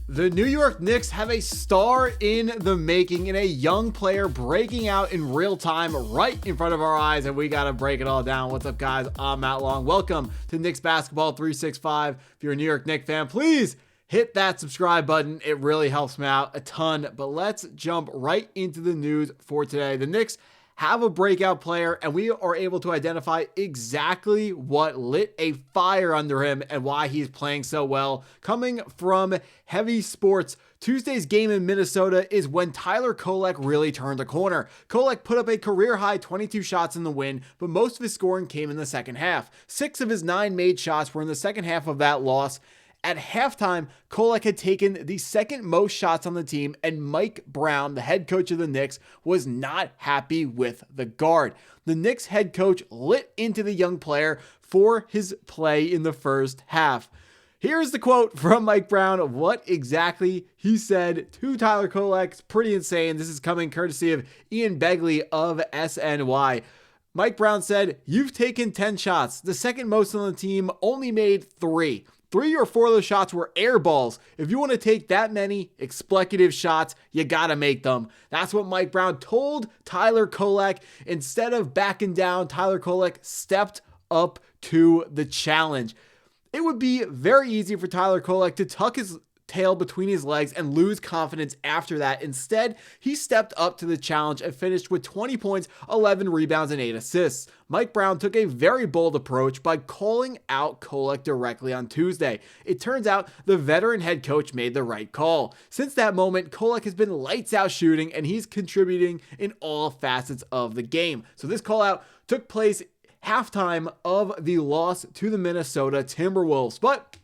The New York Knicks have a star in the making in a young player breaking out in real time right in front of our eyes, and we got to break it all down. What's up, guys? I'm Matt Long. Welcome to Knicks Basketball 365. If you're a New York Knicks fan, please hit that subscribe button. It really helps me out a ton. But let's jump right into the news for today. The Knicks have a breakout player, and we are able to identify exactly what lit a fire under him and why he's playing so well. Coming from Heavy Sports, Tuesday's game in Minnesota is when Tyler Kolek really turned a corner. Kolek put up a career-high 22 shots in the win, but most of his scoring came in the second half. 6 of his 9 made shots were in the second half of that loss. At halftime, Kolek had taken the second most shots on the team, and Mike Brown, the head coach of the Knicks, was not happy with the guard. The Knicks head coach lit into the young player for his play in the first half. Here's the quote from Mike Brown of what exactly he said to Tyler Kolek. It's pretty insane. This is coming courtesy of Ian Begley of SNY. Mike Brown said, "You've taken 10 shots. The second most on the team only made 3. 3 or 4 of those shots were air balls. If you want to take that many expletive shots, you got to make them." That's what Mike Brown told Tyler Kolek. Instead of backing down, Tyler Kolek stepped up to the challenge. It would be very easy for Tyler Kolek to tuck his tail between his legs and lose confidence after that. Instead, he stepped up to the challenge and finished with 20 points, 11 rebounds, and 8 assists. Mike Brown took a very bold approach by calling out Kolek directly on Tuesday. It turns out the veteran head coach made the right call. Since that moment, Kolek has been lights out shooting, and he's contributing in all facets of the game. So this call out took place halftime of the loss to the Minnesota Timberwolves. But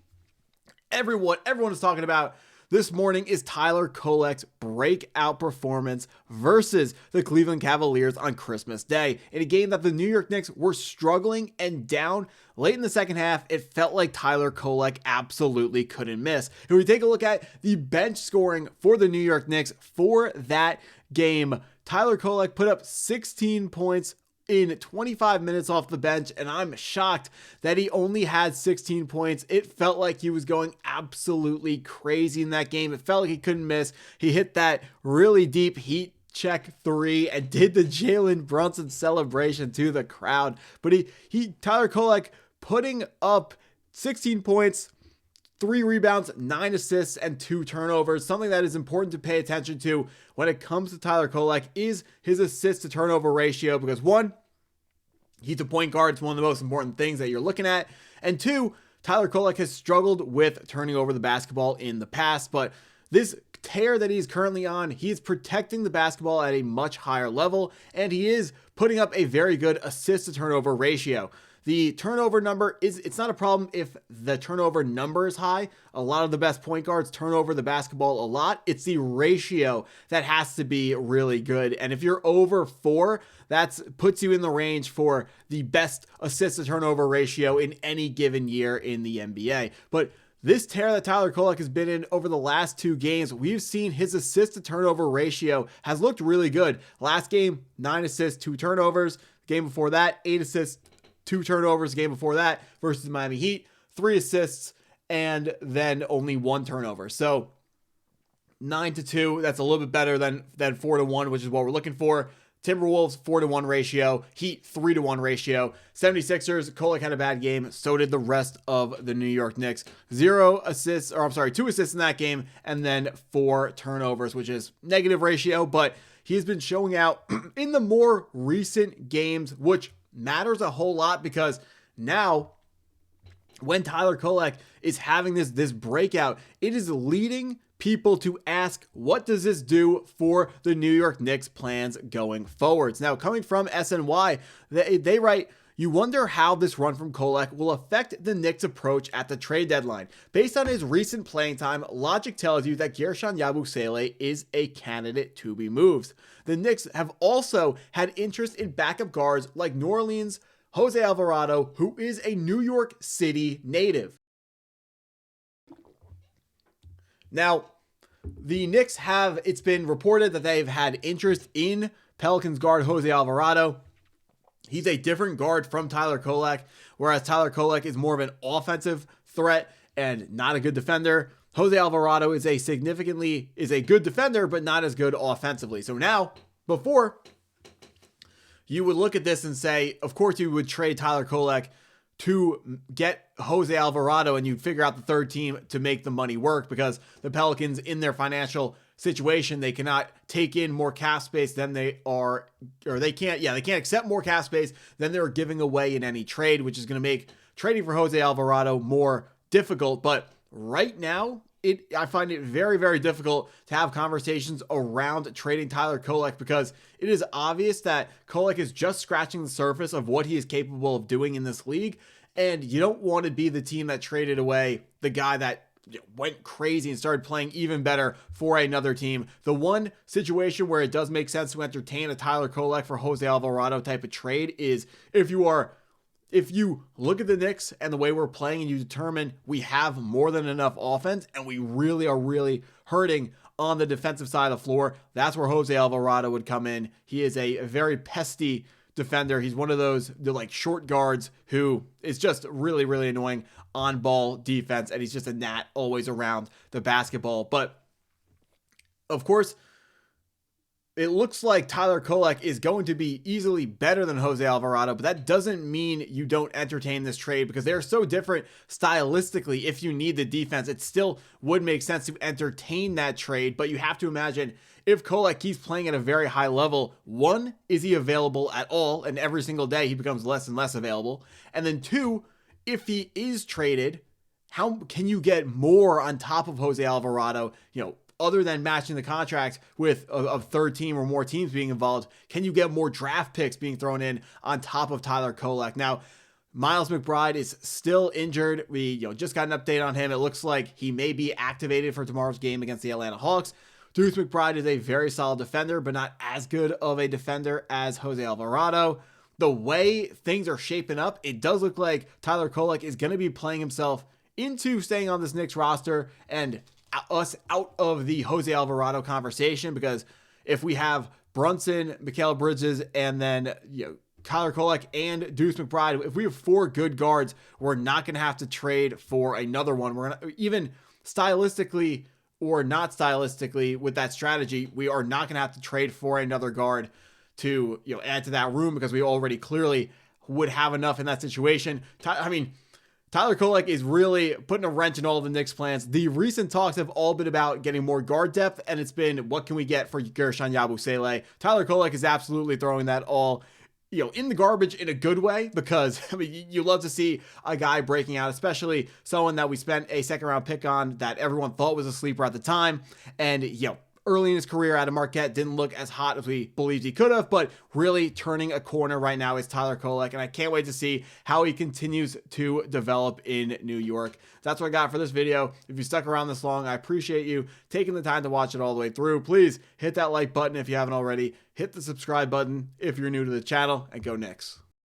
everyone is talking about this morning is Tyler Kolek's breakout performance versus the Cleveland Cavaliers on Christmas Day. In a game that the New York Knicks were struggling and down late in the second half, it felt like Tyler Kolek absolutely couldn't miss. And we take a look at the bench scoring for the New York Knicks for that game. Tyler Kolek put up 16 points in 25 minutes off the bench, and I'm shocked that he only had 16 points. It felt like he was going absolutely crazy in that game. It felt like he couldn't miss. He hit that really deep heat check 3 and did the Jalen Brunson celebration to the crowd. But Tyler Kolek putting up 16 points, 3 rebounds, 9 assists, and 2 turnovers. Something that is important to pay attention to when it comes to Tyler Kolek is his assist to turnover ratio, because 1, he's a point guard. It's one of the most important things that you're looking at. And 2, Tyler Kolek has struggled with turning over the basketball in the past, but this tear that he's currently on, he's protecting the basketball at a much higher level, and he is putting up a very good assist to turnover ratio. The turnover number it's not a problem if the turnover number is high. A lot of the best point guards turn over the basketball a lot. It's the ratio that has to be really good. And if you're over 4, that puts you in the range for the best assist to turnover ratio in any given year in the NBA. But this tear that Tyler Kolek has been in over the last 2 games, we've seen his assist to turnover ratio has looked really good. Last game, 9 assists, 2 turnovers. Game before that, 8 assists, 2 turnovers. Game before that versus the Miami Heat, 3 assists, and then only 1 turnover. So 9-2, that's a little bit better than 4-1, which is what we're looking for. Timberwolves, 4-1 ratio. Heat, 3-1 ratio. 76ers, Kolek had a bad game. So did the rest of the New York Knicks. 2 assists in that game, and then 4 turnovers, which is negative ratio, but he's been showing out in the more recent games, which matters a whole lot, because now when Tyler Kolek is having this breakout, it is leading people to ask, what does this do for the New York Knicks plans going forwards? Now, coming from SNY, they write, "You wonder how this run from Kolek will affect the Knicks' approach at the trade deadline. Based on his recent playing time, logic tells you that Guerschon Yabusele is a candidate to be moved. The Knicks have also had interest in backup guards like New Orleans' Jose Alvarado, who is a New York City native." Now, the Knicks it's been reported that they've had interest in Pelicans guard Jose Alvarado. He's a different guard from Tyler Kolek, whereas Tyler Kolek is more of an offensive threat and not a good defender. Jose Alvarado is a good defender, but not as good offensively. So now, before, you would look at this and say, of course you would trade Tyler Kolek to get Jose Alvarado, and you'd figure out the third team to make the money work, because the Pelicans, in their financial situation, they cannot take in more cap space than they can't accept more cap space than they're giving away in any trade, which is going to make trading for Jose Alvarado more difficult. But right now, I find it very, very difficult to have conversations around trading Tyler Kolek, because it is obvious that Kolek is just scratching the surface of what he is capable of doing in this league. And you don't want to be the team that traded away the guy that went crazy and started playing even better for another team. The one situation where it does make sense to entertain a Tyler Kolek for Jose Alvarado type of trade is if you look at the Knicks and the way we're playing and you determine we have more than enough offense and we really are hurting on the defensive side of the floor, that's where Jose Alvarado would come in. He is a very pesky defender. He's one of those short guards who is just really, really annoying on ball defense, and he's just a gnat always around the basketball. But of course, it looks like Tyler Kolek is going to be easily better than Jose Alvarado, but that doesn't mean you don't entertain this trade, because they're so different stylistically. If you need the defense, it still would make sense to entertain that trade, but you have to imagine if Kolek keeps playing at a very high level, one, is he available at all? And every single day he becomes less and less available. And then two, if he is traded, how can you get more on top of Jose Alvarado, other than matching the contract with a third team or more teams being involved? Can you get more draft picks being thrown in on top of Tyler Kolek? Now, Miles McBride is still injured. We just got an update on him. It looks like he may be activated for tomorrow's game against the Atlanta Hawks. Deuce McBride is a very solid defender, but not as good of a defender as Jose Alvarado. The way things are shaping up, it does look like Tyler Kolek is going to be playing himself into staying on this Knicks roster and us out of the Jose Alvarado conversation, because if we have Brunson, Mikal Bridges, and then Tyler Kolek and Deuce McBride, if we have four good guards, we're not going to have to trade for another one. We're going to, even stylistically or not stylistically with that strategy, we are not going to have to trade for another guard to add to that room, because we already clearly would have enough in that situation. Tyler Kolek is really putting a wrench in all of the Knicks' plans. The recent talks have all been about getting more guard depth, and it's been, what can we get for Gershon Yabusele? Tyler Kolek is absolutely throwing that all in the garbage in a good way, because you love to see a guy breaking out, especially someone that we spent a second round pick on that everyone thought was a sleeper at the time. And early in his career out of Marquette didn't look as hot as we believed he could have, but really turning a corner right now is Tyler Kolek, and I can't wait to see how he continues to develop in New York. That's what I got for this video. If you stuck around this long, I appreciate you taking the time to watch it all the way through. Please hit that like button if you haven't already. Hit the subscribe button if you're new to the channel, and go Knicks.